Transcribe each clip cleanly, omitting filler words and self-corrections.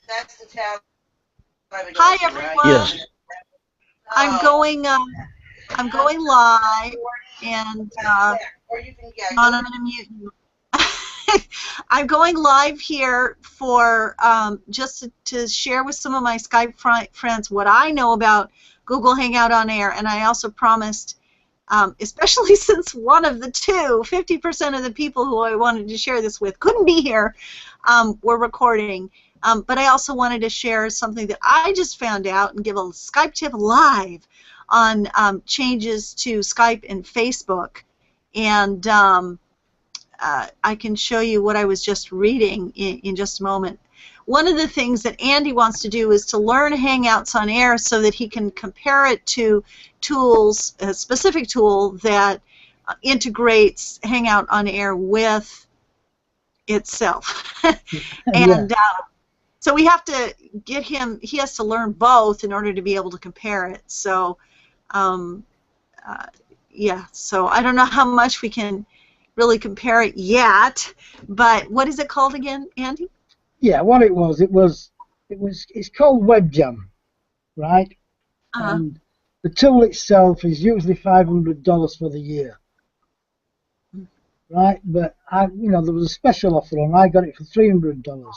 That's the tab. Hi everyone. Yes. I'm going live, and Ron, I'm going to mute you. I'm going live here for just to share with some of my Skype friends what I know about Google Hangout on Air, and I also promised, especially since one of the 50% of the people who I wanted to share this with couldn't be here, we're recording. But I also wanted to share something that I just found out and give a Skype tip live on changes to Skype and Facebook. And I can show you what I was just reading in just a moment. One of the things that Andy wants to do is to learn Hangouts on Air so that he can compare it to tools, a specific tool that integrates Hangout on Air with itself. And so we have to get him, he has to learn both in order to be able to compare it. So, yeah, so I don't know how much we can really compare it yet, but what is it called again, Andy? Yeah, what it's called WebJam, right? And the tool itself is usually $500 for the year, right? But there was a special offer on. I got it for $300.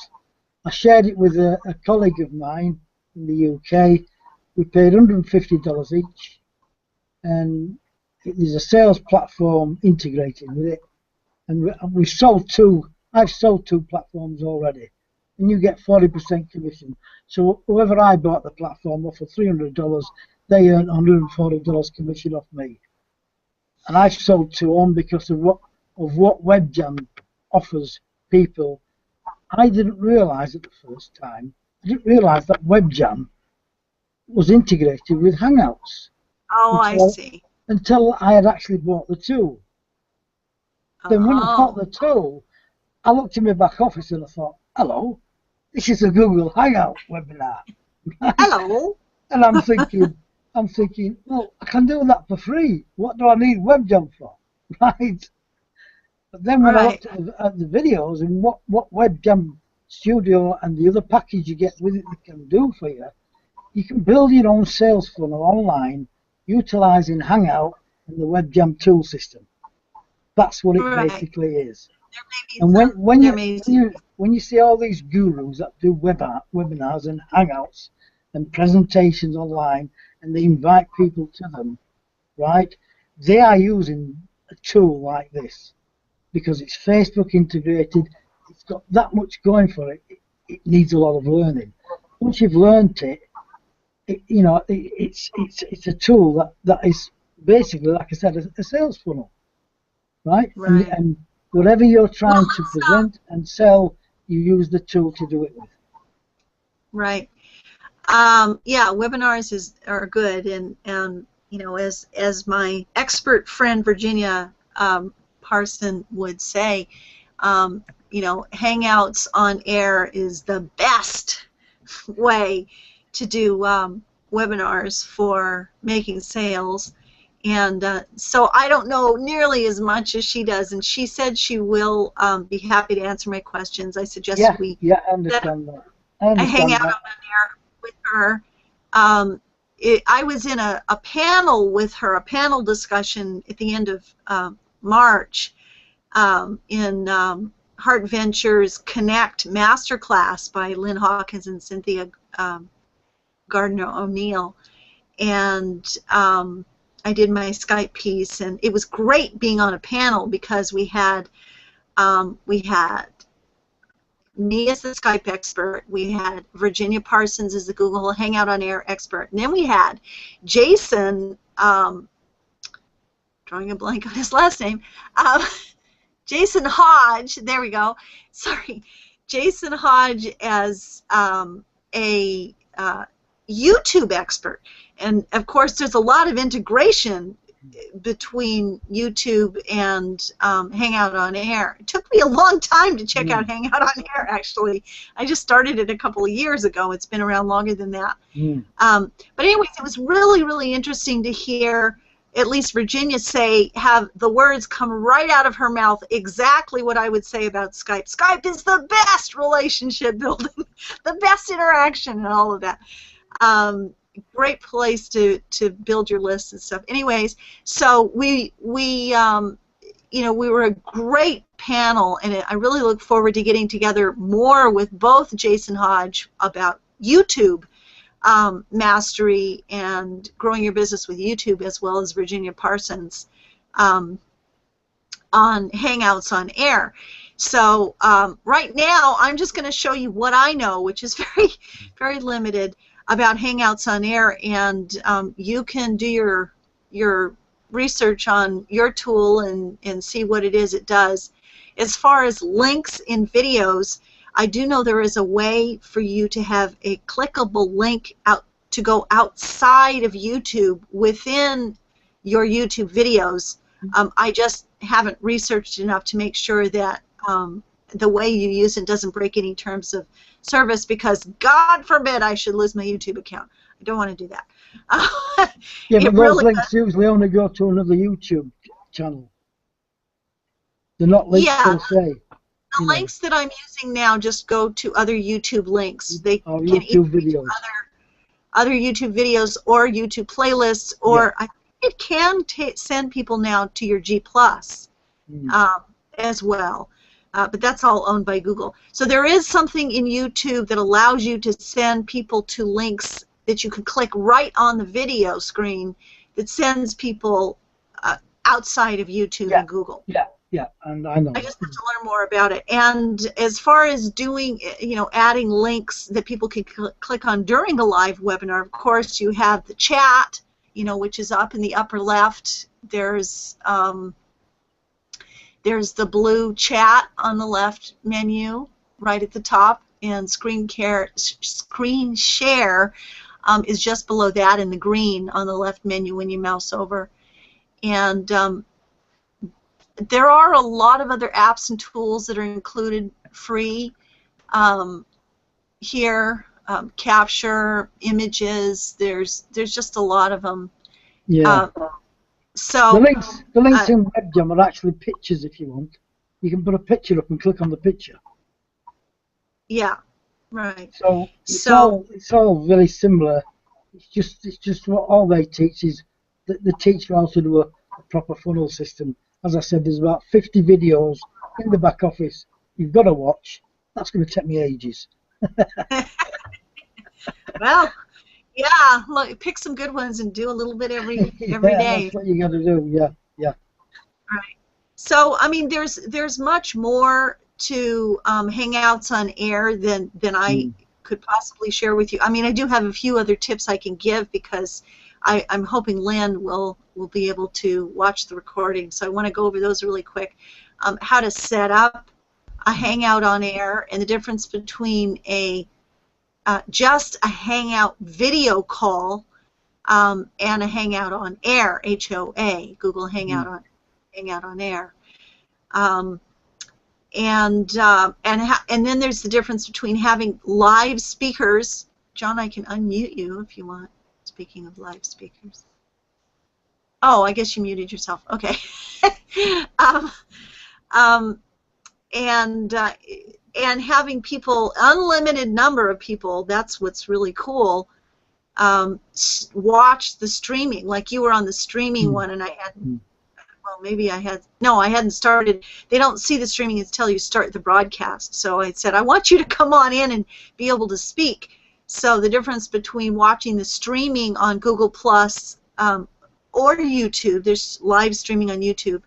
I shared it with a colleague of mine in the UK. We paid $150 each, and there's a sales platform integrated with it. And we've sold two. I've sold two platforms already, and you get 40% commission. So whoever I bought the platform off for $300, they earn $140 commission off me. And I've sold two on because of what WebJam offers people. I didn't realise at the first time. I didn't realise that WebJam was integrated with Hangouts. Oh, I see. Until I had actually bought the tool. Then when I bought the tool, I looked in my back office and I thought, hello, this is a Google Hangout webinar. Hello. And I'm thinking, well, I can do that for free. What do I need WebJam for? Right? But then when I looked at the videos and what WebJam Studio and the other package you get with it can do for you, you can build your own sales funnel online utilizing Hangout and the WebJam tool system. That's what it basically is. And when you see all these gurus that do webinars and Hangouts and presentations online, and they invite people to them, right? They are using a tool like this because it's Facebook integrated. It's got that much going for it. It needs a lot of learning. Once you've learned it, it's a tool that is basically, like I said, a sales funnel. Right? And whatever you're trying to present and sell, you use the tool to do it with. Right. Yeah, webinars are good, and as my expert friend Virginia Parson would say, Hangouts on Air is the best way to do webinars for making sales. And so I don't know nearly as much as she does, and she said she will be happy to answer my questions. I suggest we I understand that. I hang out on Air with her. I was in a panel with her, a panel discussion at the end of March in Heart Ventures Connect Masterclass by Lynn Hawkins and Cynthia Gardner O'Neill, and I did my Skype piece, and it was great being on a panel because we had me as the Skype expert, we had Virginia Parsons as the Google Hangout on Air expert, and then we had Jason, drawing a blank on his last name, Jason Hodge, there we go, sorry, Jason Hodge as a YouTube expert. And of course, there's a lot of integration between YouTube and Hangout on Air. It took me a long time to check out Hangout on Air, actually. I just started it a couple of years ago. It's been around longer than that. But anyways, it was really, really interesting to hear at least Virginia have the words come right out of her mouth exactly what I would say about Skype. Skype is the best relationship building the best interaction and all of that. Great place to build your lists and stuff. Anyways, so we were a great panel, and I really look forward to getting together more with both Jason Hodge about YouTube mastery and growing your business with YouTube, as well as Virginia Parsons on Hangouts on Air. So right now, I'm just going to show you what I know, which is very, very limited, about Hangouts on Air, and you can do your research on your tool and see what it is it does. As far as links in videos, I do know there is a way for you to have a clickable link out to go outside of YouTube within your YouTube videos. I just haven't researched enough to make sure that the way you use it doesn't break any terms of service, because God forbid I should lose my YouTube account. I don't want to do that. Yeah, but those really links usually only go to another YouTube channel. They're not links per se. The links that I'm using now just go to other YouTube links. They can YouTube videos. Other YouTube videos or YouTube playlists, or I think it can send people now to your G+, as well. But that's all owned by Google. So there is something in YouTube that allows you to send people to links that you can click right on the video screen that sends people outside of YouTube and Google. Yeah, and I know. I just have to learn more about it. And as far as doing, adding links that people can click on during a live webinar, of course, you have the chat, which is up in the upper left. There's the blue chat on the left menu right at the top, and screen share is just below that in the green on the left menu when you mouse over. And there are a lot of other apps and tools that are included free here. Capture images. There's just a lot of them. Yeah. So the links in WebGem are actually pictures. If you want, you can put a picture up and click on the picture. Yeah, right. So it's all very similar. It's just what all they teach is that they teach you how to do a proper funnel system. As I said, there's about 50 videos in the back office you've got to watch. That's going to take me ages. Well, yeah, look, pick some good ones and do a little bit every day. That's what you got to do. Yeah. Right. So, I mean, there's much more to Hangouts on Air than I could possibly share with you. I mean, I do have a few other tips I can give, because I'm hoping Lynn will be able to watch the recording. So I want to go over those really quick. How to set up a Hangout on Air, and the difference between just a Hangout video call and a Hangout on Air, HOA, Google Hangout on Air. And then there's the difference between having live speakers. John, I can unmute you if you want. Speaking of live speakers. Oh, I guess you muted yourself. Okay. And having people, unlimited number of people, that's what's really cool, watch the streaming. Like you were on the streaming one, and I hadn't, well, maybe I had, no, I hadn't started. They don't see the streaming until you start the broadcast. So I said, I want you to come on in and be able to speak. So the difference between watching the streaming on Google Plus or YouTube, there's live streaming on YouTube,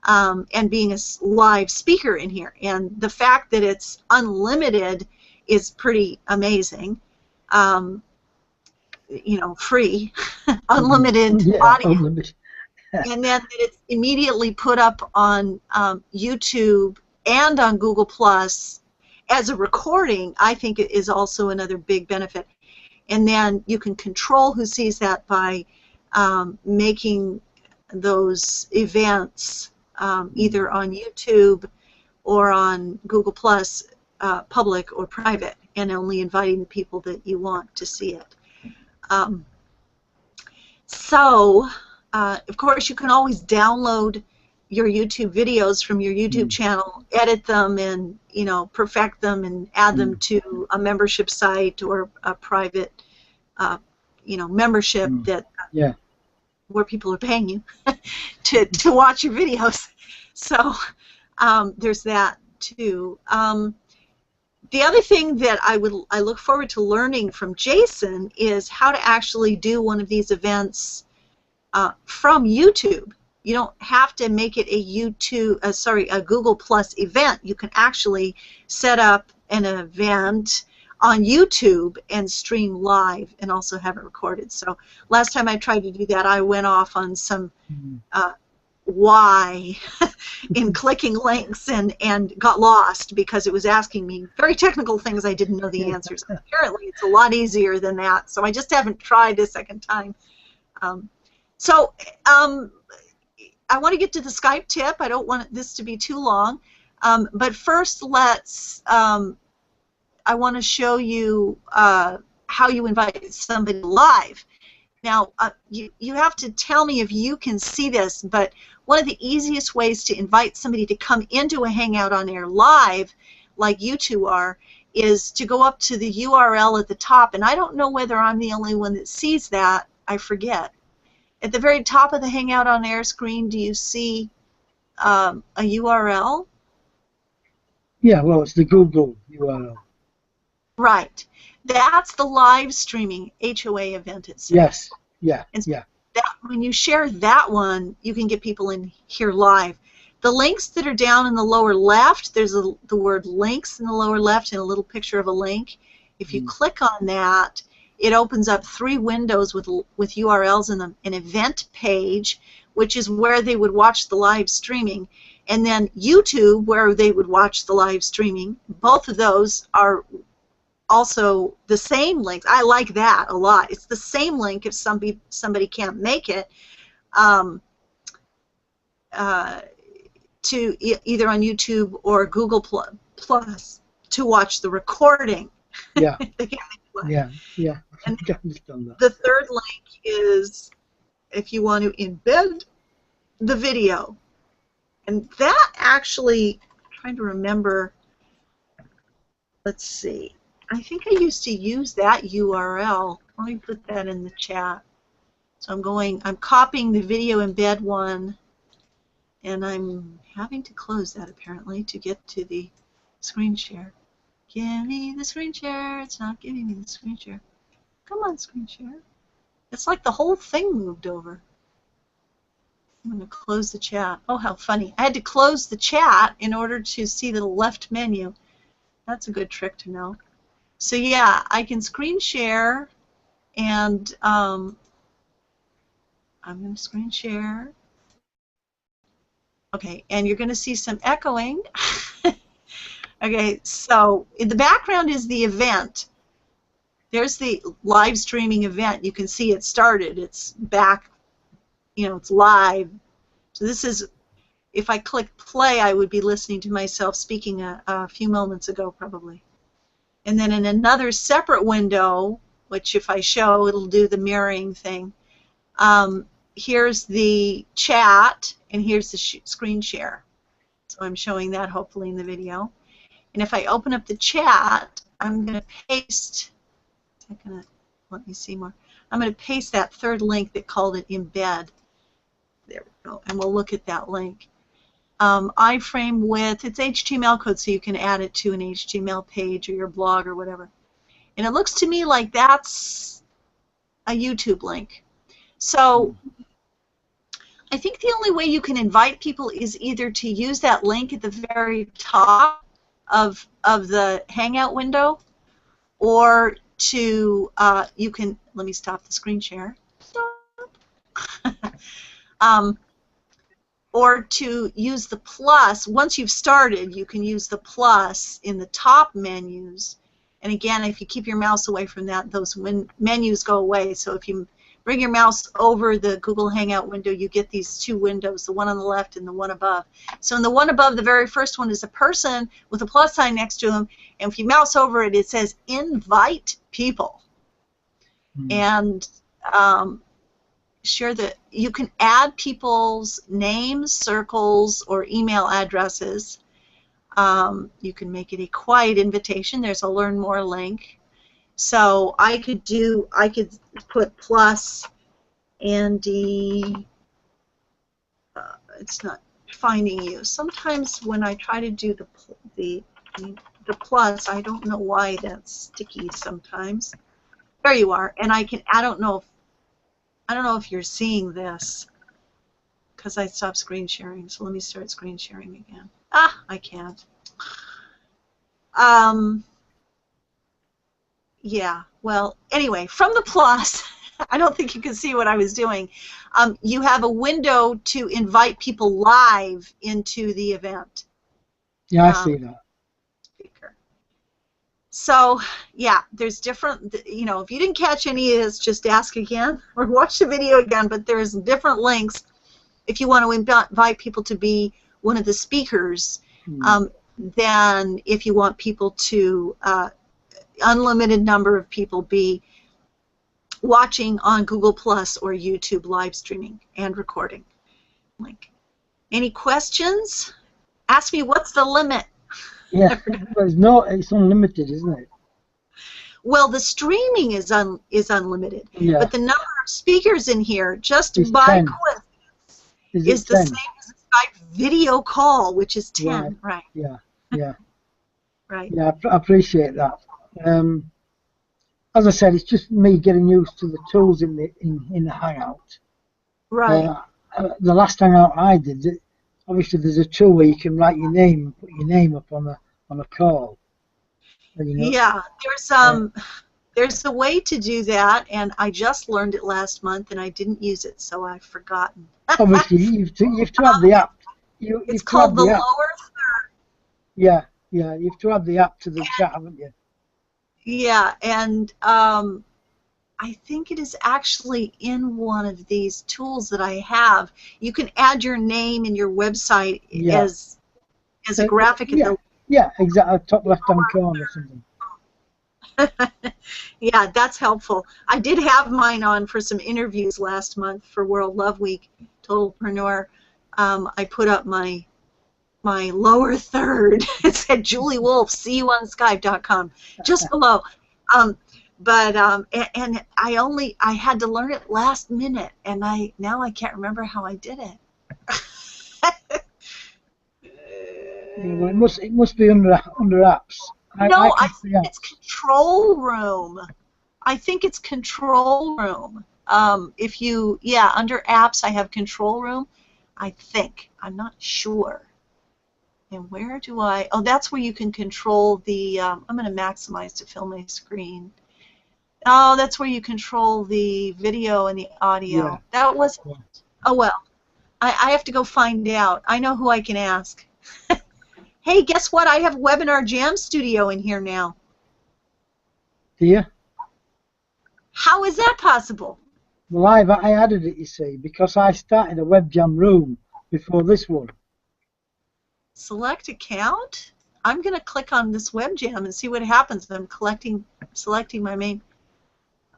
and being a live speaker in here. And the fact that it's unlimited is pretty amazing. Free, unlimited audio. Unlimited. And then that it's immediately put up on YouTube and on Google Plus as a recording, I think it is also another big benefit. And then you can control who sees that by making those events either on YouTube or on Google Plus public or private, and only inviting the people that you want to see it. Of course, you can always download your YouTube videos from your YouTube channel, edit them, and perfect them, and add them to a membership site or a private, membership that where people are paying you to watch your videos. So there's that too. The other thing that I look forward to learning from Jason is how to actually do one of these events from YouTube. You don't have to make it a Google Plus event. You can actually set up an event on YouTube and stream live and also have it recorded. So last time I tried to do that, I went off on some why in clicking links and got lost because it was asking me very technical things I didn't know the answers. Apparently it's a lot easier than that, so I just haven't tried a second time. I want to get to the Skype tip. I don't want this to be too long, but first I want to show you how you invite somebody live. Now, you have to tell me if you can see this, but one of the easiest ways to invite somebody to come into a Hangout on Air live, like you two are, is to go up to the URL at the top, and I don't know whether I'm the only one that sees that. I forget. At the very top of the Hangout on Air screen, do you see a URL? Yeah, well, it's the Google URL. Right. That's the live streaming HOA event itself. Yes. Yeah. And when you share that one, you can get people in here live. The links that are down in the lower left, there's the word links in the lower left and a little picture of a link. If you click on that, it opens up 3 windows with URLs in them. An event page, which is where they would watch the live streaming, and then YouTube, where they would watch the live streaming. Both of those are also the same links. I like that a lot. It's the same link if somebody can't make it to either on YouTube or Google Plus to watch the recording. Yeah. They can't make it. Yeah. And I understand that. the third link is if you want to embed the video. And that actually, I'm trying to remember, let's see. I think I used to use that URL. Let me put that in the chat. So I'm copying the video embed one, and I'm having to close that apparently to get to the screen share. Give me the screen share. It's not giving me the screen share. Come on, screen share. It's like the whole thing moved over. I'm going to close the chat. Oh, how funny. I had to close the chat in order to see the left menu. That's a good trick to know. So yeah, I can screen share, and I'm going to screen share. Okay, and you're going to see some echoing. Okay, so in the background is the event. There's the live streaming event. You can see it started. It's back, it's live. So this is, if I click play, I would be listening to myself speaking a few moments ago probably. And then in another separate window, which if I show, it'll do the mirroring thing, here's the chat, and here's the screen share. So I'm showing that hopefully in the video. And if I open up the chat, I'm going to paste, let me see more. I'm going to paste that third link that called it embed. There we go. And we'll look at that link. iframe width, it's HTML code, so you can add it to an HTML page or your blog or whatever. And it looks to me like that's a YouTube link. So I think the only way you can invite people is either to use that link at the very top of the Hangout window, or to, you can, let me stop the screen share. Stop. Or to use the plus. Once you've started, you can use the plus in the top menus. And again, if you keep your mouse away from that, those menus go away. So if you bring your mouse over the Google Hangout window, you get these 2 windows, the one on the left and the one above. So in the one above, the very first one is a person with a plus sign next to him. And if you mouse over it, it says invite people. And share that you can add people's names, circles, or email addresses. You can make it a quiet invitation. There's a learn more link. So I could put plus Andy. It's not finding you. Sometimes when I try to do the plus, I don't know why that's sticky sometimes. There you are, and I don't know if you're seeing this because I stopped screen sharing. So let me start screen sharing again. I can't. Yeah. Well, anyway, from the plus, I don't think you can see what I was doing. You have a window to invite people live into the event. Yeah, I see that. Speaker. So, yeah, there's different, if you didn't catch any of this, just ask again or watch the video again, but there's different links if you want to invite people to be one of the speakers, than if you want people to, unlimited number of people be watching on Google Plus or YouTube live streaming and recording. Link. Any questions? Ask me what's the limit. Yeah, it's unlimited, isn't it? Well, the streaming is unlimited, yeah. But the number of speakers in here, just it's by 10. coincidence, is the 10? same as the Skype video call, which is 10, right? Yeah, right. Yeah, I appreciate that. As I said, it's just me getting used to the tools in the Hangout. Right. The last Hangout I did, obviously there's a tool where you can write your name and put your name up on a call. Yeah, there's a way to do that, and I just learned it last month, and I didn't use it, so I've forgotten. Obviously, you've to have the app. It's called the lower third. Yeah, you have to add the app to the chat, haven't you? Yeah, and I think it is actually in one of these tools that I have. You can add your name and your website as a graphic. Yeah, exactly. Top left-hand corner or something. Yeah, that's helpful. I did have mine on for some interviews last month for World Love Week, Totalpreneur. I put up my lower third. It said Julie Wolf, see you on Skype.com, just below. But and I had to learn it last minute, and now I can't remember how I did it. Yeah, well, it must be under apps. I think it's control room. I think it's control room. If you under apps I have control room. I think. I'm not sure. And where do I? Oh, that's where you can control the. I'm going to maximize to fill my screen. Oh, that's where you control the video and the audio. Yeah. That was. Yeah. Oh well, I have to go find out. I know who I can ask. Hey, guess what? I have Webinar Jam Studio in here now. Do you? How is that possible? Well, I added it, you see, because I started a web jam room before this one. Select account. I'm going to click on this web jam and see what happens. I'm selecting my main.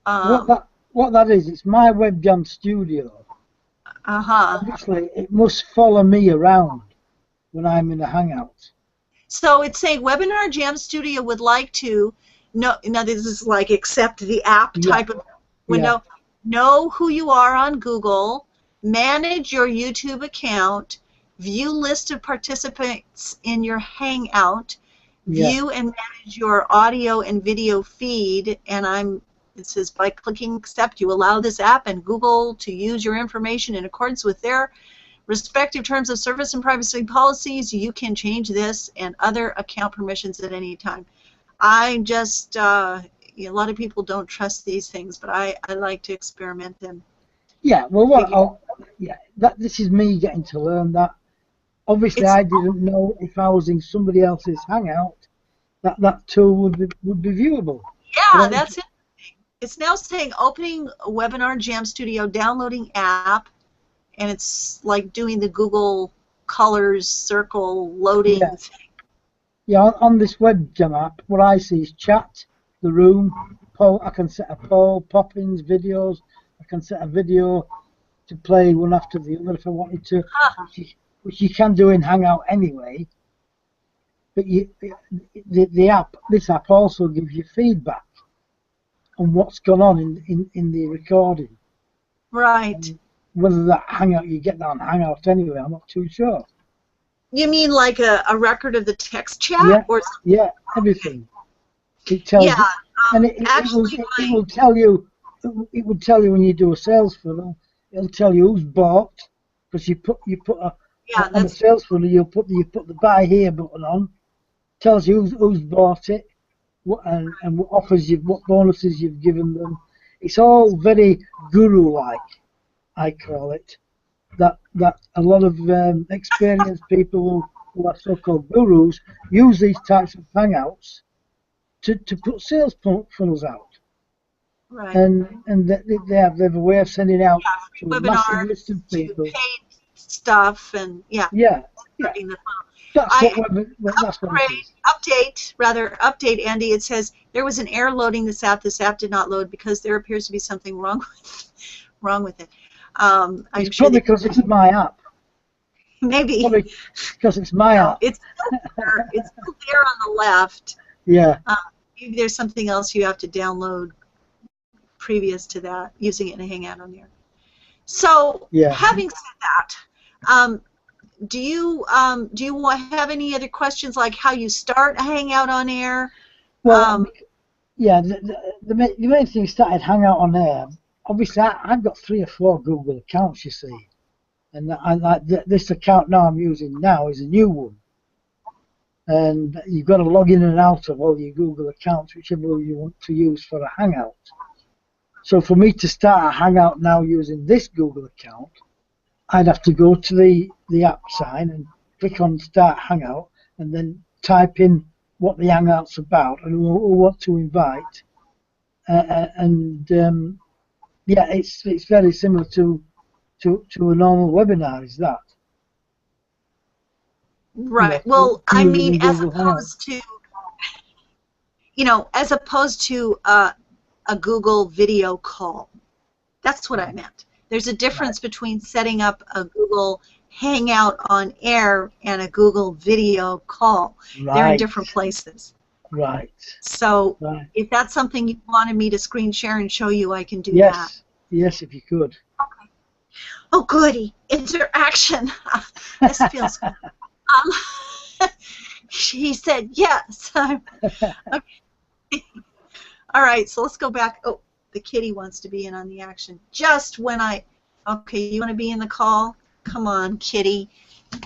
What that is, it's my web jam studio. Obviously, it must follow me around when I'm in a Hangout. So it's saying Webinar Jam Studio would like to know. Now this is like accept the app type of window. Yeah. Know who you are on Google. Manage your YouTube account. View list of participants in your Hangout. View and manage your audio and video feed. And it says by clicking accept, you allow this app and Google to use your information in accordance with their respective terms of service and privacy policies. You can change this and other account permissions at any time. I just, a lot of people don't trust these things, but I like to experiment them. Yeah, well, this is me getting to learn that. Obviously, I didn't know if I was in somebody else's Hangout that tool would be viewable. Yeah, that's it. It's now saying opening Webinar Jam Studio, downloading app, and it's like doing the Google colors circle loading thing. Yeah, on this web jam app, what I see is chat, the room, poll. I can set a poll, pop-ins, videos. I can set a video to play one after the other if I wanted to, Huh. which you can do in Hangout anyway. But this app also gives you feedback on what's gone on in the recording. Right. And whether that Hangout, you get that on Hangout anyway, I'm not too sure. You mean like a record of the text chat, Yeah, or yeah, everything. It yeah? tells you, and Actually, it will tell you, it would tell you when you do a sales funnel. It'll tell you who's bought, because you put yeah, on the that's sales funnel you put the buy here button on. Tells you who's bought it, and what offers what bonuses you've given them. It's all very guru-like, I call it. That a lot of experienced people who are so-called gurus use these types of hangouts to put sales funnels out, right. and they have a way of sending out to a massive Webinars list of to people. paid stuff, and yeah, Yeah, yeah, starting the funnel. that's I that's what it is. update, Andy. It says there was an error loading this app. This app did not load because there appears to be something wrong with it. It's I'm sure probably that because it's my app. maybe Probably because it's my app. it's still there. It's still there on the left. Yeah. Maybe there's something else you have to download previous to that, using it in a Hangout on there. So, Yeah. having said that, do you have any other questions, like how you start a Hangout on air? Well, yeah. The main thing started Hangout on air. Obviously, I've got 3 or 4 Google accounts, you see, and this account now I'm using now is a new one, and you've got to log in and out of all your Google accounts, whichever you want to use for a Hangout. So for me to start a Hangout now using this Google account, I'd have to go to the app sign and click on Start Hangout, and then type in what the Hangout's about and who want to invite, yeah, it's very similar to a normal webinar. Is that? Right. To Well, I using mean, in Google Hangout. as opposed to a Google video call. That's what I meant. There's a difference between setting up a Google Hangout on air and a Google video call. They're in different places. Right. So if that's something you wanted me to screen share and show you, I can do that. Yes. Yes, if you could. Okay. Oh, goody. Interaction. This feels good. He said yes. Okay. All right, so let's go back. Oh, the kitty wants to be in on the action. Just when okay, you want to be in the call? Come on, kitty.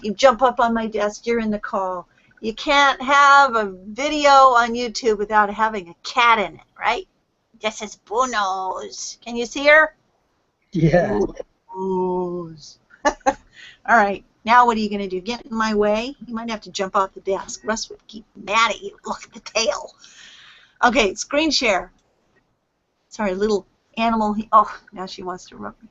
You jump up on my desk, you're in the call. You can't have a video on YouTube without having a cat in it, right? This is Bruno's. Can you see her? Yeah. Bruno's. All right, now what are you going to do? Get in my way? You might have to jump off the desk. Russ would keep mad at you. Look at the tail. Okay, screen share. Sorry, little animal. Oh, now she wants to rub me.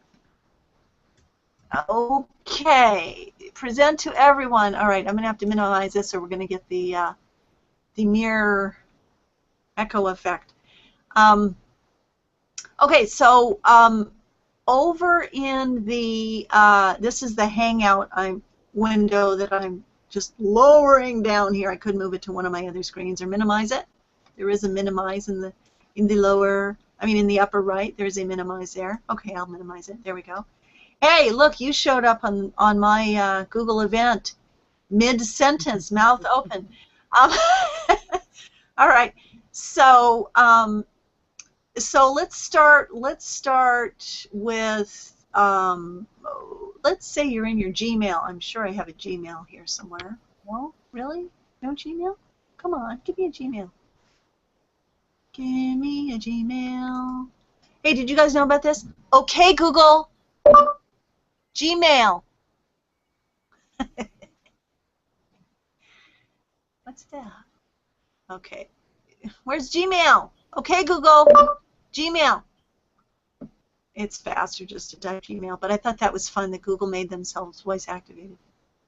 Okay, present to everyone. All right, I'm going to have to minimize this or we're going to get the mirror echo effect. Okay, so over in the, this is the Hangout window that I'm just lowering down here. I could move it to one of my other screens or minimize it. There is a minimize in the in the upper right. There's a minimize there. Okay, I'll minimize it. There we go. Hey, look, you showed up on my Google event, mid-sentence, mouth open. All right, so let's start with let's say you're in your Gmail. I'm sure I have a Gmail here somewhere. No, really? No Gmail? Come on, give me a Gmail. Give me a Gmail. Hey, did you guys know about this? Okay, Google. Gmail. What's that? Okay. Where's Gmail? Okay, Google. Gmail. It's faster just to type Gmail, but I thought that was fun that Google made themselves voice activated.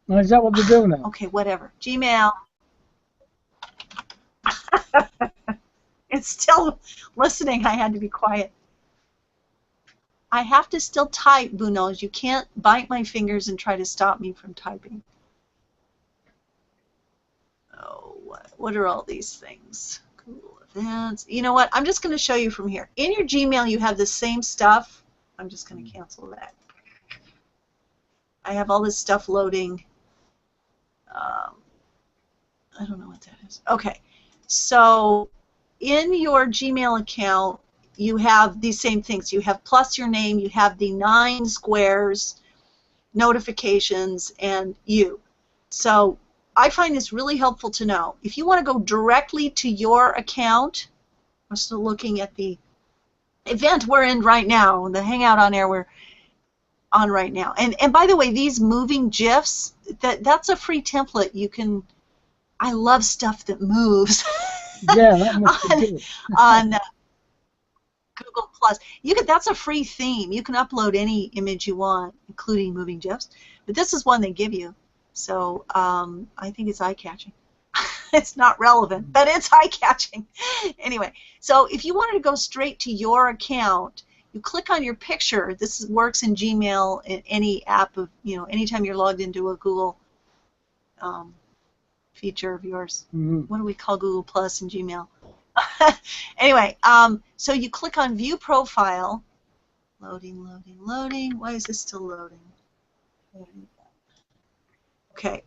Well, is that what they're doing now? Okay, whatever. Gmail. It's still listening. I had to be quiet. I have to still type, Bunos. You can't bite my fingers and try to stop me from typing. Oh, what are all these things? Google Events. You know what? I'm just going to show you from here. In your Gmail, you have the same stuff. I'm just going to cancel that. I have all this stuff loading. I don't know what that is. Okay. So in your Gmail account, you have these same things. You have plus your name, you have the 9 squares, notifications, and you. So I find this really helpful to know. If you want to go directly to your account, I'm still looking at the event we're in right now, the Hangout on Air we're on right now. And by the way, these moving GIFs, that's a free template. You can, I love stuff that moves. Yeah, that must be good. on Google Plus. That's a free theme. You can upload any image you want, including moving GIFs. But this is one they give you. So I think it's eye-catching. It's not relevant, but it's eye-catching. Anyway, so if you wanted to go straight to your account, you click on your picture. This works in Gmail, in any app of, anytime you're logged into a Google feature of yours. What do we call Google Plus in Gmail? Anyway, so you click on View Profile. Loading, loading, loading. Why is this still loading? Okay.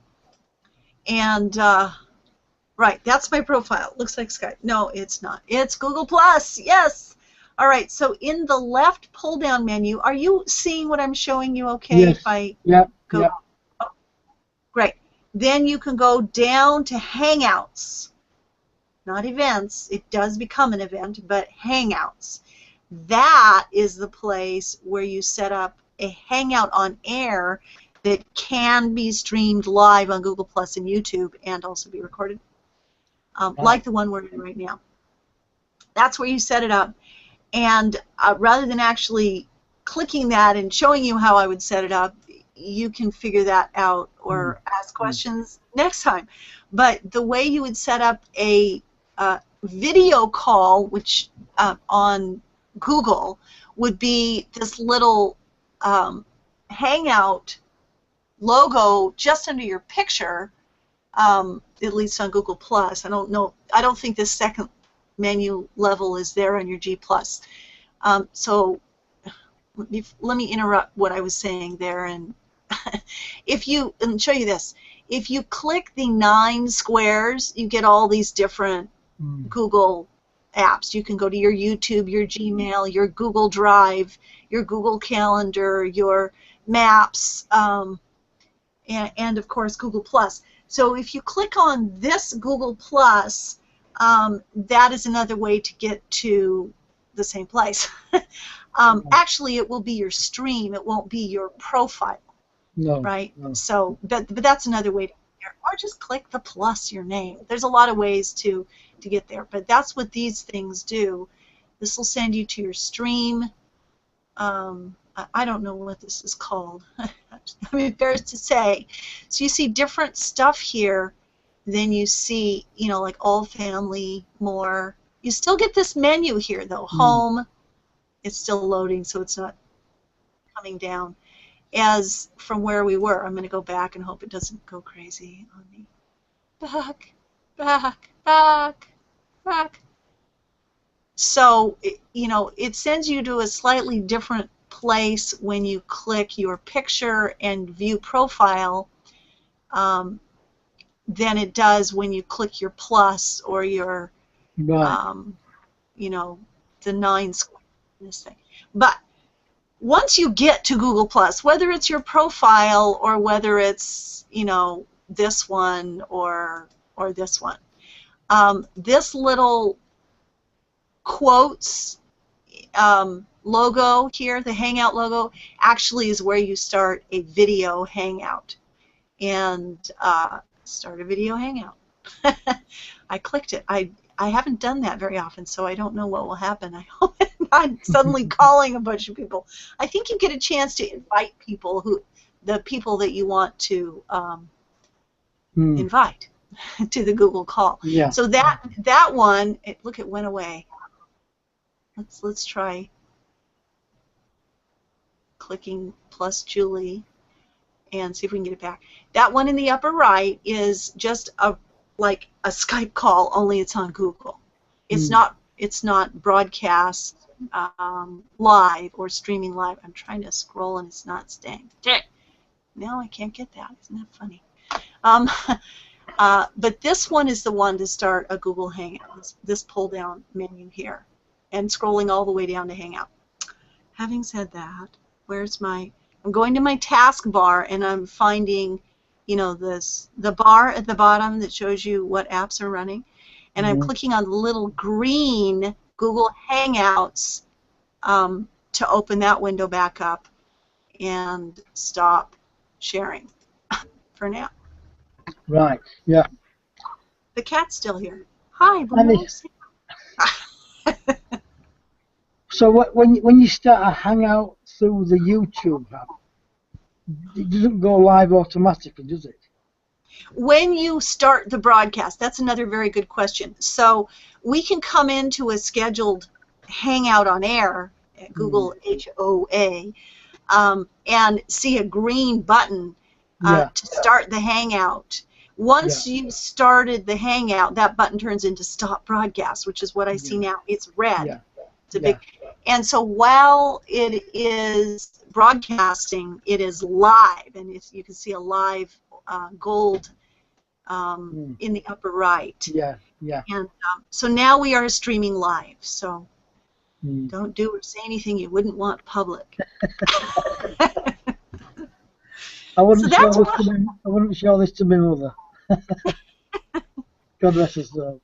And, right, that's my profile. Looks like Skype. No, it's not. It's Google Plus. Yes. All right, so in the left pull-down menu, are you seeing what I'm showing you okay? Yes. If I go? Yep. Oh, great. Then you can go down to Hangouts. Not events. It does become an event, but Hangouts. That is the place where you set up a Hangout on Air that can be streamed live on Google Plus and YouTube and also be recorded, like the one we're in right now. That's where you set it up. And rather than actually clicking that and showing you how I would set it up, you can figure that out or ask questions next time. But the way you would set up a video call, which on Google, would be this little Hangout logo just under your picture, at least on Google Plus. I don't know. I don't think this second menu level is there on your G Plus. So let me interrupt what I was saying there, and and show you this. If you click the 9 squares, you get all these different Google apps. You can go to your YouTube, your Gmail, your Google Drive, your Google Calendar, your Maps, and of course Google Plus. So if you click on this Google Plus, that is another way to get to the same place. Actually, it will be your stream. It won't be your profile. No. Right? No. So, but that's another way to get there. Or just click the plus your name. There's a lot of ways to get there, but that's what these things do. This will send you to your stream. I don't know what this is called. I'm embarrassed to say. So you see different stuff here. Then you see, like all family, more. You still get this menu here, though. Home. It's still loading, so it's not coming down. As from where we were, I'm going to go back and hope it doesn't go crazy on me. Back, back, back, back. So, it sends you to a slightly different place when you click your picture and view profile than it does when you click your plus or your, the 9 square, this thing. But once you get to Google Plus, whether it's your profile or whether it's, this one or this one, this little quotes logo here, the Hangout logo, actually is where you start a video Hangout. And start a video Hangout. I clicked it. I haven't done that very often, so I don't know what will happen. I hope I'm not suddenly calling a bunch of people. I think you get a chance to invite people, the people that you want to invite to the Google call. Yeah. So that one, look, it went away. Let's try. clicking plus Julie and see if we can get it back. That one in the upper right is just like a Skype call, only it's on Google. It's not broadcast live or streaming live. I'm trying to scroll and it's not staying. No, I can't get that. Isn't that funny? But this one is the one to start a Google Hangout, this pull-down menu here, and scrolling all the way down to Hangout. Having said that, I'm going to my taskbar, and I'm finding, the bar at the bottom that shows you what apps are running, and I'm clicking on the little green Google Hangouts to open that window back up and stop sharing for now. Right, yeah. The cat's still here. Hi, So when you start a Hangout through the YouTube app, it doesn't go live automatically, does it? When you start the broadcast, that's another very good question. So we can come into a scheduled Hangout on air, at Google HOA, and see a green button to start the Hangout. Once you've started the Hangout, that button turns into Stop Broadcast, which is what I see now. It's red. It's a big. And so while it is broadcasting, it is live, and you can see a live gold in the upper right. And so now we are streaming live. So don't do or say anything you wouldn't want public. I wouldn't show this to my mother. God rest her soul.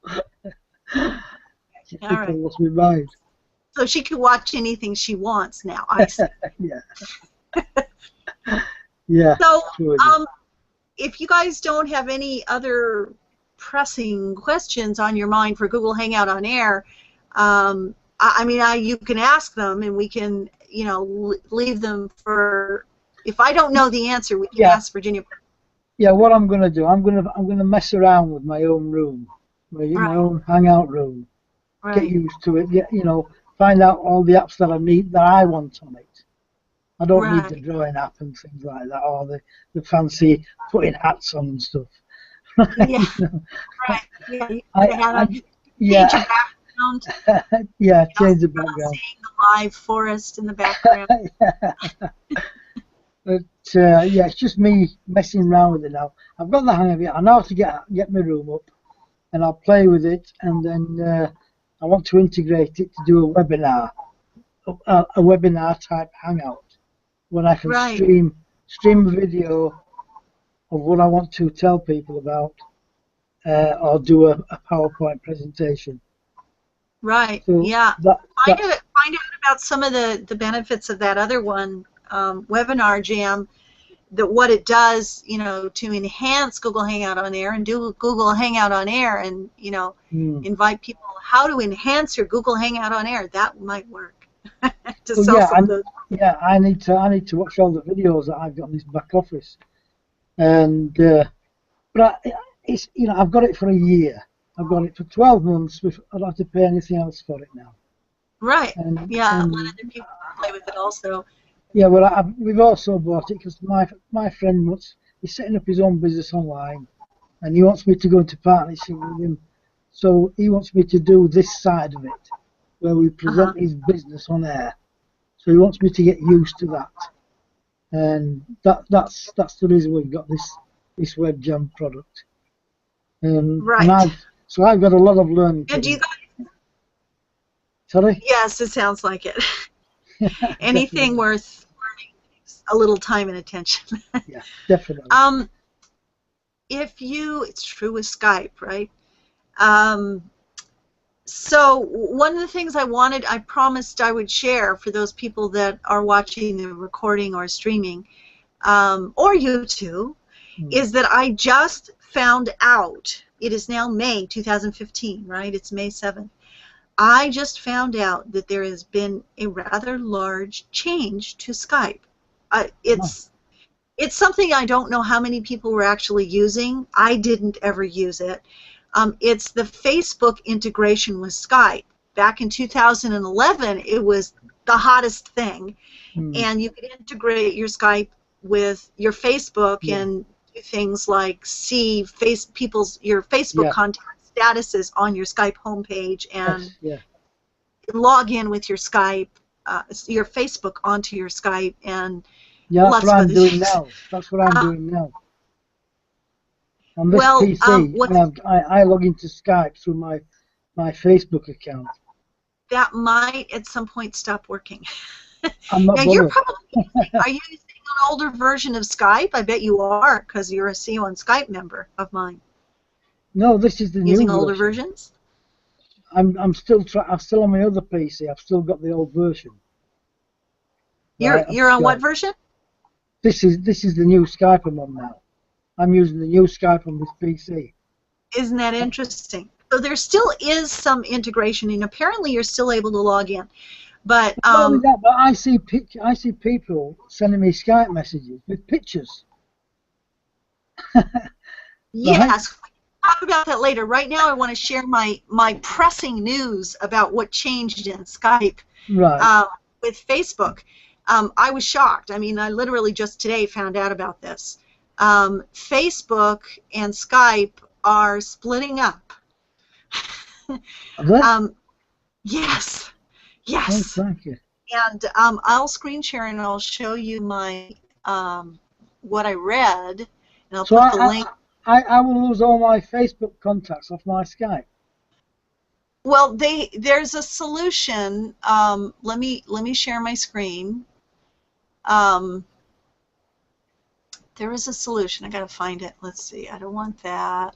She think I lost my mind. So she can watch anything she wants now, I see. Yeah. So, if you guys don't have any other pressing questions on your mind for Google Hangout on Air, you can ask them, and we can, leave them for. If I don't know the answer, we can ask Virginia. Yeah, what I'm going to do, I'm going to mess around with my own room, my own Hangout room. Get used to it. Find out all the apps that I want on it. I don't need the drawing app and things like that, or the fancy putting hats on and stuff. Yeah. Change the background. Seeing the live forest in the background. But it's just me messing around with it now. I've got the hang of it. I know how to get my room up, and I'll play with it, and then I want to integrate it to do a webinar type hangout, when I can stream a video of what I want to tell people about, or do a PowerPoint presentation. Right. So find out about some of the benefits of that other one, Webinar Jam. What it does, to enhance Google Hangout on Air, and do Google Hangout on Air, and invite people how to enhance your Google Hangout on Air. That might work. I need to watch all the videos that I've got in this back office, and but it's I've got it for a year. I've got it for 12 months. I don't have to pay anything else for it now. Right. And let other people play with it also. Yeah, well, we've also bought it because my friend he's setting up his own business online, and he wants me to go into partnership with him. So he wants me to do this side of it, where we present his business on air. So he wants me to get used to that, and that's the reason we've got this webjam product. Right. So I've got a lot of learning. And do you guys? Sorry? Yes, it sounds like it. Anything worth learning takes a little time and attention. Yeah, definitely. It's true with Skype, right? So one of the things I promised I would share for those people that are watching the recording or streaming, or YouTube, is that I just found out, it is now May 2015, right? It's May 7th. I just found out that there has been a rather large change to Skype. It's something I don't know how many people were actually using. I didn't ever use it. It's the Facebook integration with Skype. Back in 2011, it was the hottest thing. Mm. And you can integrate your Skype with your Facebook Yeah. and do things like see your Facebook Yeah. contact statuses on your Skype homepage and Yes. Yeah. log in with your Skype, your Facebook onto your Skype, and Yeah. That's lots what of I'm other doing things. now. That's what I'm Uh, doing now. On this well, PC, what's I log into Skype through my Facebook account. that might at some point stop working. I'm not Yeah, you're bothered. probably are you using an older version of Skype? I bet you are, because you're a See You on Skype member of mine. No, this is the new Using older version. versions? I'm still on my other PC. I've still got the old version, right, of You're on what Skype. version? This is the new Skype I'm on now. I'm using the new Skype on this PC. Isn't that interesting? So there still is some integration, and apparently you're still able to log in. But Not only that, but I see people sending me Skype messages with pictures. Right? yes, we'll talk about that later. Right now, I want to share my pressing news about what changed in Skype Right. with Facebook. I was shocked. I mean, I literally just today found out about this. Facebook and Skype are splitting up. Are they? Yes, Oh, yes. thank you. And I'll screen share and I'll show you my what I read, and I'll So put the link. I will lose all my Facebook contacts off my Skype. Well, there's a solution. Let me share my screen. There is a solution. I gotta find it. Let's see. I don't want that.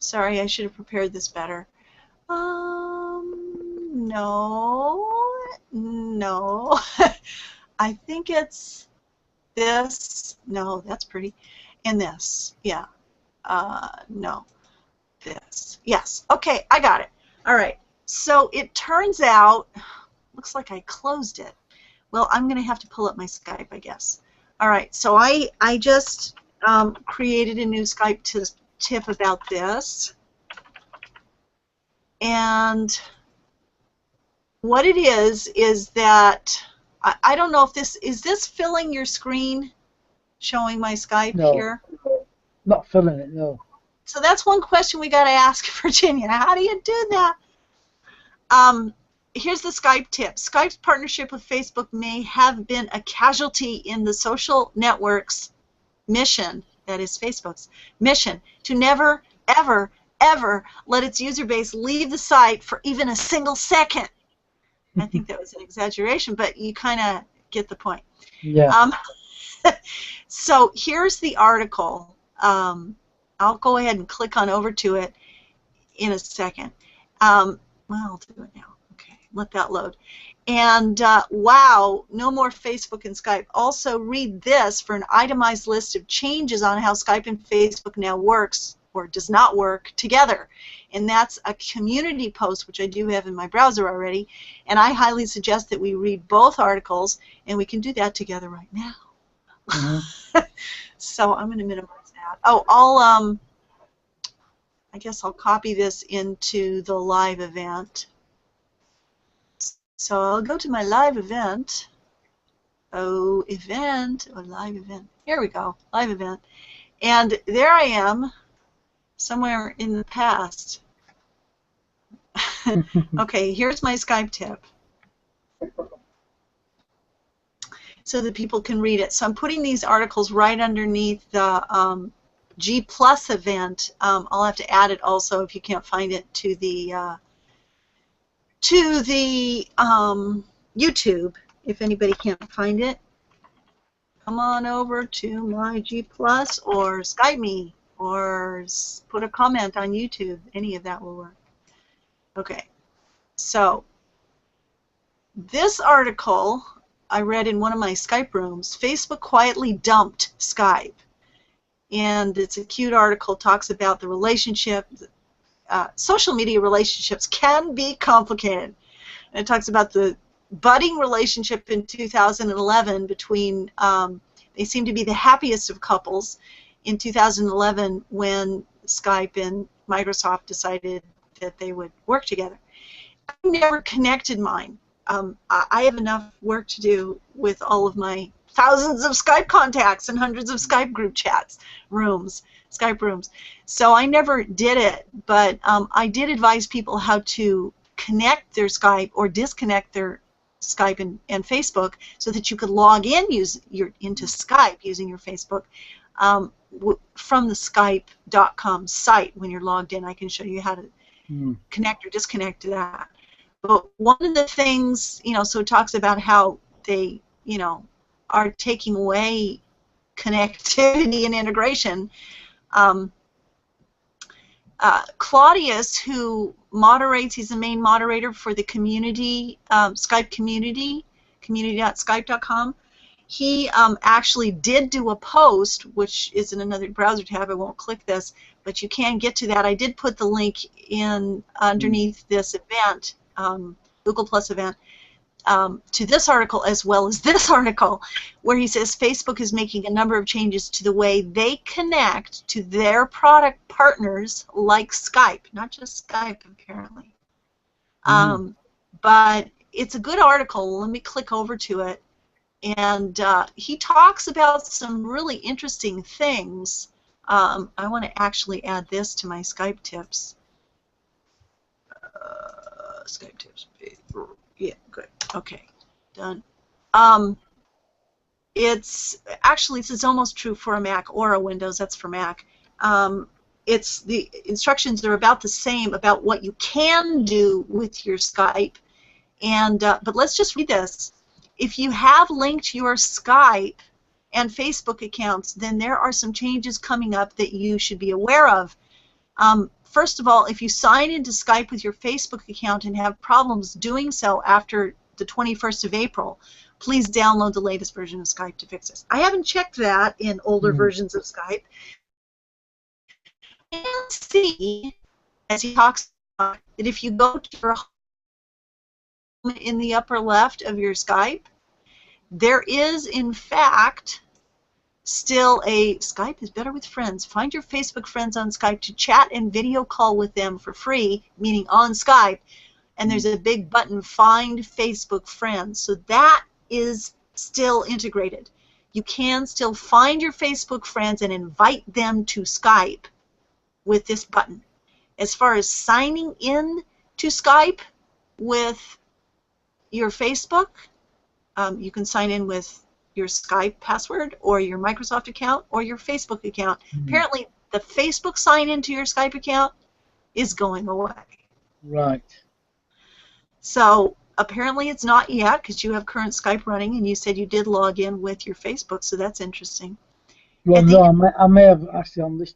Sorry, I should have prepared this better. No. I think it's this. No, that's pretty. And this. Yeah. No. This. Yes. Okay, I got it. All right. So it turns out, looks like I closed it. Well, I'm going to have to pull up my Skype, I guess. All right. So I just created a new Skype tip about this. And what it is that I don't know if is this filling your screen, showing my Skype No, here? not filling it. No. So that's one question we got to ask Virginia. How do you do that? Here's the Skype tip. Skype's partnership with Facebook may have been a casualty in the social network's mission, that is Facebook's mission, to never, ever, ever let its user base leave the site for even a single second. I think that was an exaggeration, but you kind of get the point. Yeah. So here's the article. I'll go ahead and click on over to it in a second. Well, I'll do it now. Okay, let that load. And wow, no more Facebook and Skype. Also, read this for an itemized list of changes on how Skype and Facebook now works or does not work together. And that's a community post, which I do have in my browser already. And I highly suggest that we read both articles, and we can do that together right now. Mm-hmm. So I'm going to minimize that. Oh, I guess I'll copy this into the live event. So I'll go to my live event. Oh, event, or live event. Here we go, live event. And there I am, somewhere in the past. Okay, here's my Skype tip, so that people can read it. So I'm putting these articles right underneath the G Plus event. I'll have to add it also if you can't find it to the YouTube. If anybody can't find it, come on over to my G Plus or Skype me or put a comment on YouTube. Any of that will work. Okay, so this article I read in one of my Skype rooms. Facebook quietly dumped Skype. And it's a cute article, talks about the relationship. Social media relationships can be complicated. And it talks about the budding relationship in 2011 between, they seem to be the happiest of couples in 2011 when Skype and Microsoft decided that they would work together. I never connected mine I have enough work to do with all of my thousands of Skype contacts and hundreds of Skype group chats, Skype rooms. So I never did it, but I did advise people how to connect their Skype or disconnect their Skype and Facebook so that you could log in into Skype using your Facebook from the Skype.com site. When you're logged in, I can show you how to connect or disconnect to that. But one of the things, so it talks about how they, are taking away connectivity and integration. Claudius, who moderates, he's the main moderator for the community, Skype community, community.skype.com. He actually did do a post, which is in another browser tab. I won't click this, but you can get to that. I did put the link in underneath this event, Google Plus event, to this article as well as this article, where he says Facebook is making a number of changes to the way they connect to their product partners like Skype, not just Skype apparently. But it's a good article. Let me click over to it. And he talks about some really interesting things. I want to actually add this to my Skype tips. Skype tips. Yeah, good. Okay, done. This is almost true for a Mac or a Windows. That's for Mac. It's the instructions are about the same about what you can do with your Skype. And but let's just read this. If you have linked your Skype and Facebook accounts, then there are some changes coming up that you should be aware of. First of all, if you sign into Skype with your Facebook account and have problems doing so after the 21st of April, please download the latest version of Skype to fix this. I haven't checked that in older versions of Skype. And see, as he talks about, that if you go to your home in the upper left of your Skype, there is, in fact, still a Skype is better with friends. Find your Facebook friends on Skype to chat and video call with them for free, meaning on Skype. And there's a big button, Find Facebook Friends. So that is still integrated. You can still find your Facebook friends and invite them to Skype with this button. As far as signing in to Skype with your Facebook, you can sign in with your Skype password or your Microsoft account or your Facebook account. Apparently, the Facebook sign-in to your Skype account is going away. Right. So apparently it's not yet because you have current Skype running and you said you did log in with your Facebook, so that's interesting. Well, no, I may have actually on this.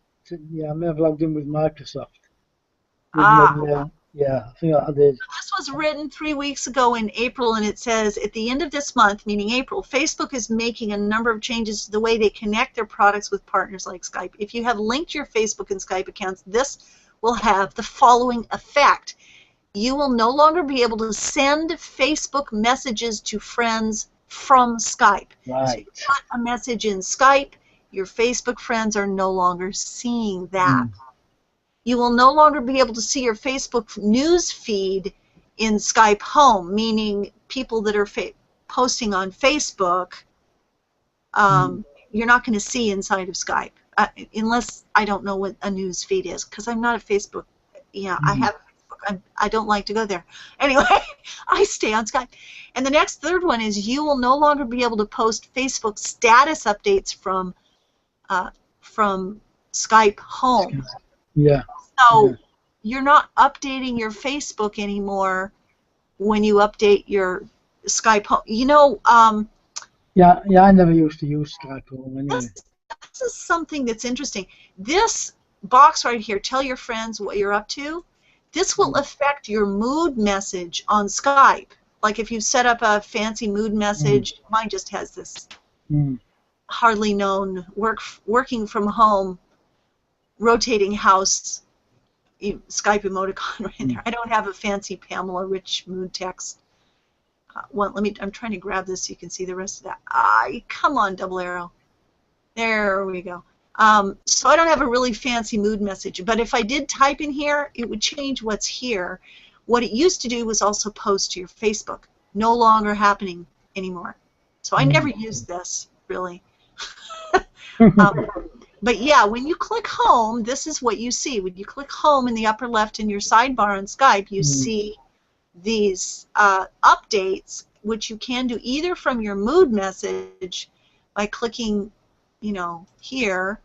Yeah, I may have logged in with Microsoft. Yeah, I think I did. This was written 3 weeks ago in April, and it says, at the end of this month, meaning April, Facebook is making a number of changes to the way they connect their products with partners like Skype. If you have linked your Facebook and Skype accounts, this will have the following effect. You will no longer be able to send Facebook messages to friends from Skype. Right. So you put a message in Skype, your Facebook friends are no longer seeing that. You will no longer be able to see your Facebook news feed in Skype Home, meaning people that are posting on Facebook, you're not going to see inside of Skype, unless I don't know what a news feed is, because I'm not a Facebook. Yeah, I have Facebook. I don't like to go there. Anyway, I stay on Skype. And the third one is you will no longer be able to post Facebook status updates from Skype Home. Yeah. So you're not updating your Facebook anymore when you update your Skype Home. You know. Yeah, I never used to use Skype Home anyway. This is something that's interesting. This box right here, tell your friends what you're up to. This will affect your mood message on Skype. Like if you set up a fancy mood message, mine just has this hardly known working from home, rotating house. Skype emoticon right in there. I don't have a fancy Pamela Rich mood text. I'm trying to grab this so you can see the rest of that. Come on, double arrow. There we go. So I don't have a really fancy mood message, but if I did type in here, it would change what's here. What it used to do was also post to your Facebook. no longer happening anymore. So I never used this, really. But yeah, when you click home, this is what you see. When you click home in the upper left in your sidebar on Skype, you see these updates, which you can do either from your mood message by clicking, here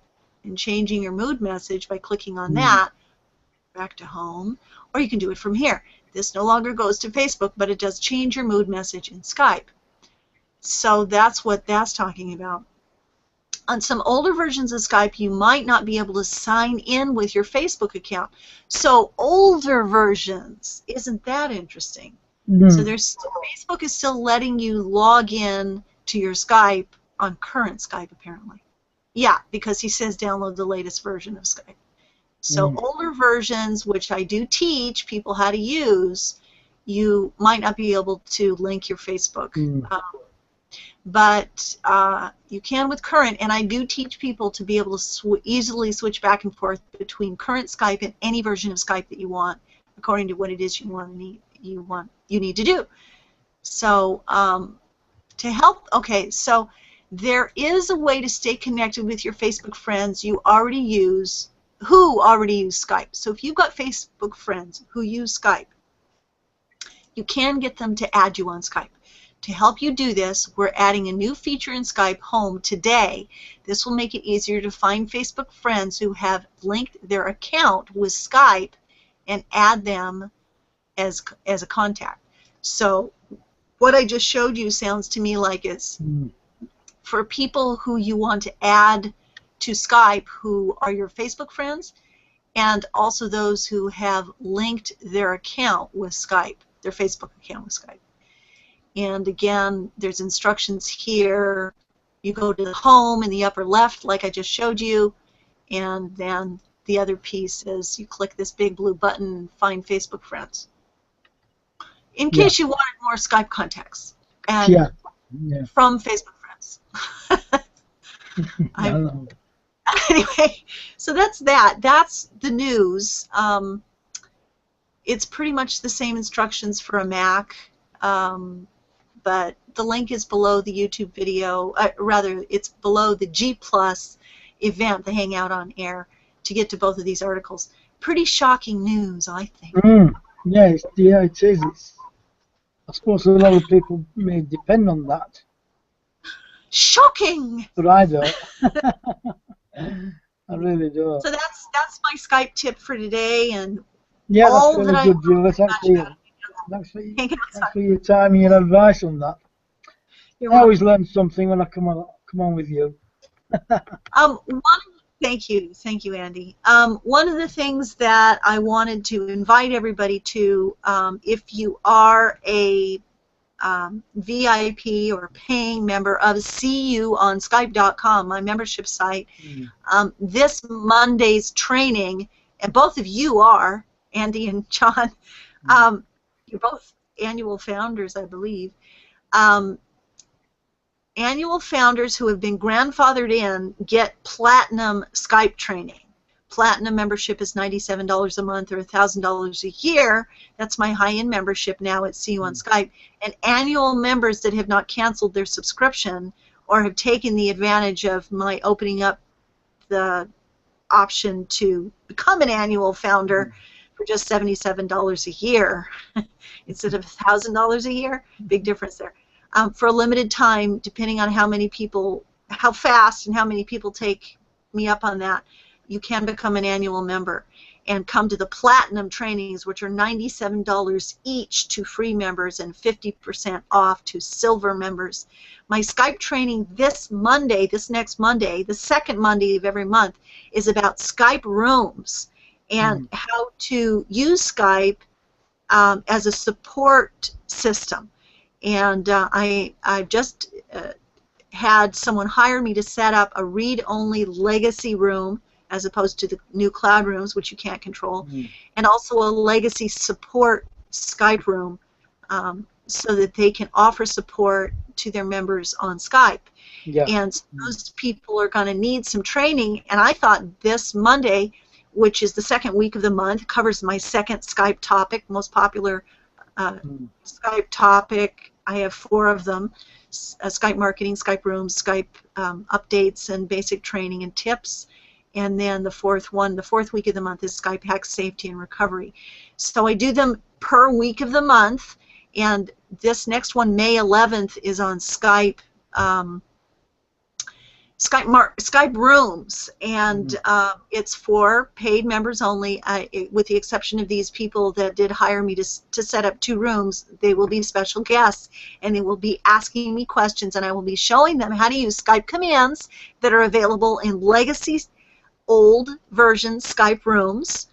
and changing your mood message by clicking on that, back to home, or you can do it from here. This no longer goes to Facebook, but it does change your mood message in Skype. So that's what that's talking about. On some older versions of Skype, you might not be able to sign in with your Facebook account. So older versions, isn't that interesting? So Facebook is still letting you log in to your Skype on current Skype, apparently. Yeah, because he says download the latest version of Skype. So older versions, which I do teach people how to use, you might not be able to link your Facebook. But you can with current, and I do teach people to be able to easily switch back and forth between current Skype and any version of Skype that you want, according to what it is you need to do. So to help, okay, so there is a way to stay connected with your Facebook friends who already use Skype. So if you've got Facebook friends who use Skype, you can get them to add you on Skype. To help you do this, we're adding a new feature in Skype Home today. This will make it easier to find Facebook friends who have linked their account with Skype and add them as a contact. So what I just showed you sounds to me like it's for people who you want to add to Skype who are your Facebook friends, and also those who have linked their account with Skype, their Facebook account with Skype. And again, there's instructions here. You go to the home in the upper left, like I just showed you, and then the other piece is you click this big blue button and find Facebook friends. In case you wanted more Skype contacts and from Facebook friends. Anyway, so that's that. That's the news. It's pretty much the same instructions for a Mac. But the link is below the YouTube video, rather it's below the G+ event, the Hangout on Air, to get to both of these articles. Pretty shocking news, I think. Yeah, it is. I suppose a lot of people may depend on that. Shocking! But I don't. I really don't. So that's my Skype tip for today, and yeah, all that's really good, Julie. Thanks for your time and your advice on that. I always learn something when I come on with you. Thank you, Andy. One of the things that I wanted to invite everybody to, if you are a VIP or paying member of CUOnSkype.com, my membership site, this Monday's training, and both of you are, Andy and John, you're both annual founders, I believe. Annual founders who have been grandfathered in get platinum Skype training. Platinum membership is $97 a month or $1,000 a year. That's my high-end membership now at CU on Skype. And annual members that have not canceled their subscription or have taken the advantage of my opening up the option to become an annual founder for just $77 a year instead of $1,000 a year. Big difference there. For a limited time, depending on how fast and how many people take me up on that, you can become an annual member and come to the platinum trainings, which are $97 each to free members and 50% off to silver members. My Skype training this next Monday, the second Monday of every month, is about Skype rooms and how to use Skype as a support system. And I just had someone hire me to set up a read-only legacy room as opposed to the new cloud rooms, which you can't control, and also a legacy support Skype room so that they can offer support to their members on Skype. And those people are going to need some training, and I thought this Monday, which is the second week of the month, covers my second Skype topic, most popular Skype topic I have 4 of them: Skype marketing, Skype rooms, Skype updates, and basic training and tips. And then the fourth week of the month, is Skype hacks, safety, and recovery. So I do them per week of the month. And this next one, May 11th, is on Skype. Skype rooms, and it's for paid members only, with the exception of these people that did hire me to set up 2 rooms. They will be special guests, and they will be asking me questions, and I will be showing them how to use Skype commands that are available in legacy old version Skype rooms,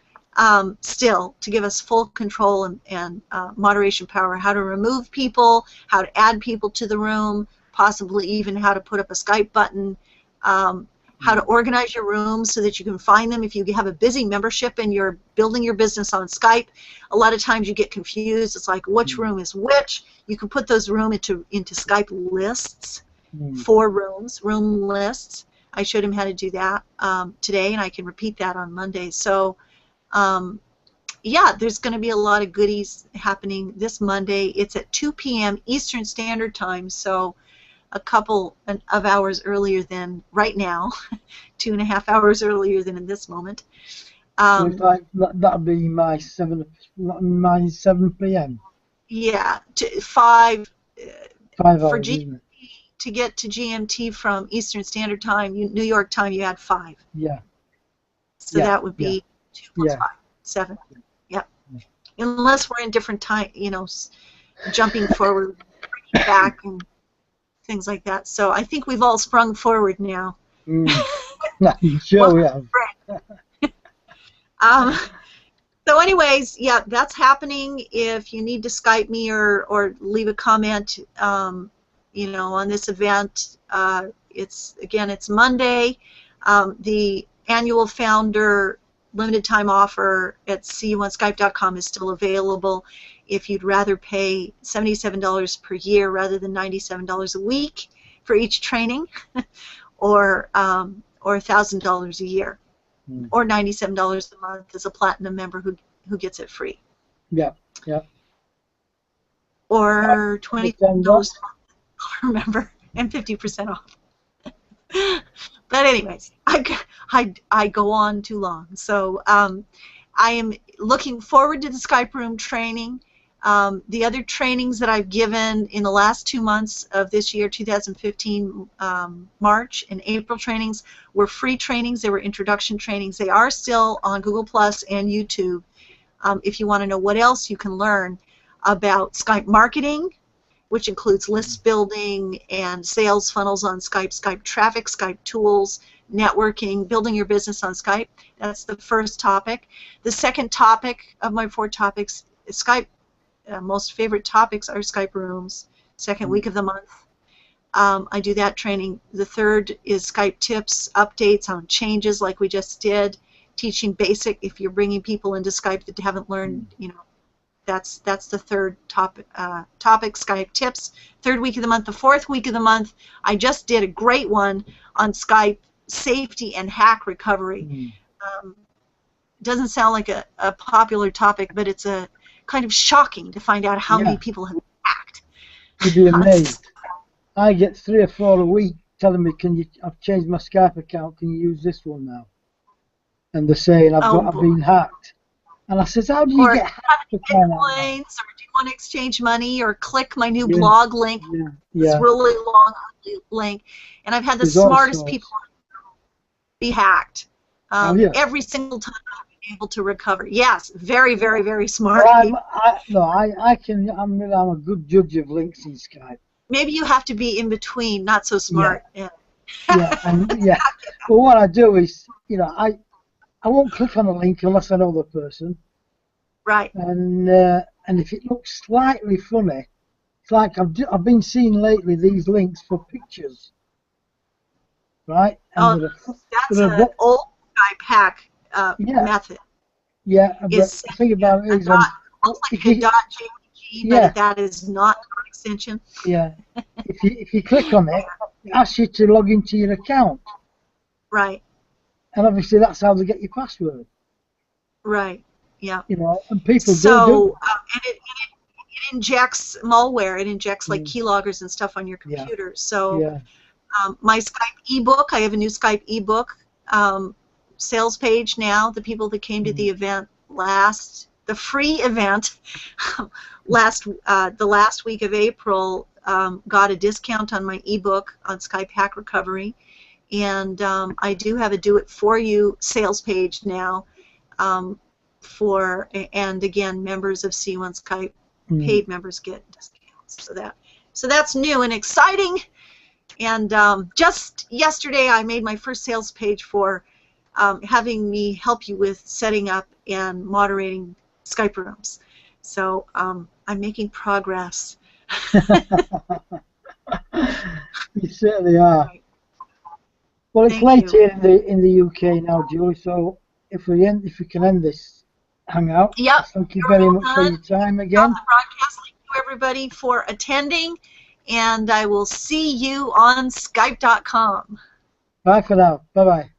still, to give us full control and moderation power, how to remove people, how to add people to the room, possibly even how to put up a Skype button, how to organize your rooms so that you can find them if you have a busy membership and you're building your business on Skype. A lot of times you get confused. It's like, which room is which? You can put those rooms into Skype lists, 4 rooms, room lists. I showed him how to do that today, and I can repeat that on Monday. So, yeah, there's going to be a lot of goodies happening this Monday. It's at 2 p.m. Eastern Standard Time, so a couple of hours earlier than right now, 2.5 hours earlier than in this moment. That'll be my 7 p.m. Yeah, 5 hours, for GMT, to get to GMT from Eastern Standard Time, New York time, you add 5. Yeah. So that would be 2 plus 5, 7. Yep. Unless we're in different time, jumping forward, back, and things like that. So I think we've all sprung forward now. Sure we have. So anyways, yeah, that's happening. If you need to Skype me or leave a comment, on this event, it's Monday. The annual founder limited time offer at cumonskype.com is still available. If you'd rather pay $77 per year rather than $97 a week for each training, or $1,000 a year, or $97 a month as a platinum member who gets it free. Yeah. Or $27 a month, remember, and 50% off. But anyways, I go on too long. So I am looking forward to the Skype room training. The other trainings that I've given in the last 2 months of this year, 2015, March and April trainings, were free trainings. They were introduction trainings. They are still on Google Plus and YouTube. If you want to know what else you can learn about Skype marketing, which includes list building and sales funnels on Skype, Skype traffic, Skype tools, networking, building your business on Skype. That's the first topic. The second topic of my 4 topics is Skype. Most favorite topics are Skype rooms, second week of the month. I do that training. The third is Skype tips, updates on changes like we just did, teaching basic, if you're bringing people into Skype that haven't learned, that's the third topic, Skype tips. Third week of the month. The fourth week of the month, I just did a great one on Skype safety and hack recovery. Doesn't sound like a popular topic, but it's a kind of shocking to find out how many people have hacked. You'd be amazed. I get 3 or 4 a week telling me, I've changed my Skype account, can you use this one now? And they're saying I've been hacked. And I says, how do you get hacked? Or do you want to exchange money, or click my new blog link? This really long link. And I've had the smartest people be hacked. Every single time I've been able to recover. Yes, very, very, very smart. Well, I'm a good judge of links in Skype. Maybe you have to be in between, not so smart. But what I do is, I won't click on a link unless I know the person. Right. And if it looks slightly funny, it's like I've been seeing lately these links for pictures. Right? And that's an old Skype hack method. Yeah, but the thing about it is, looks like a .jpg, but that is not an extension. Yeah. if you click on it, it asks you to log into your account. Right. And obviously that's how they get your password. Right. Yeah. And people do. injects malware. It injects like keyloggers and stuff on your computer. So my Skype ebook, I have a new Skype ebook sales page now. The people that came to the event the free event the last week of April got a discount on my ebook on Skype Hack Recovery. And I do have a do-it-for-you sales page now and again, members of C1 Skype, paid members get discounts. So that's new and exciting. And just yesterday, I made my first sales page for having me help you with setting up and moderating Skype rooms. So I'm making progress. You certainly are. Right. Well, it's late here in the UK now, Julie. So if we can end this hangout, thank you very much for your time again. The broadcast. Thank you everybody for attending, and I will see you on Skype.com. Bye for now. Bye bye.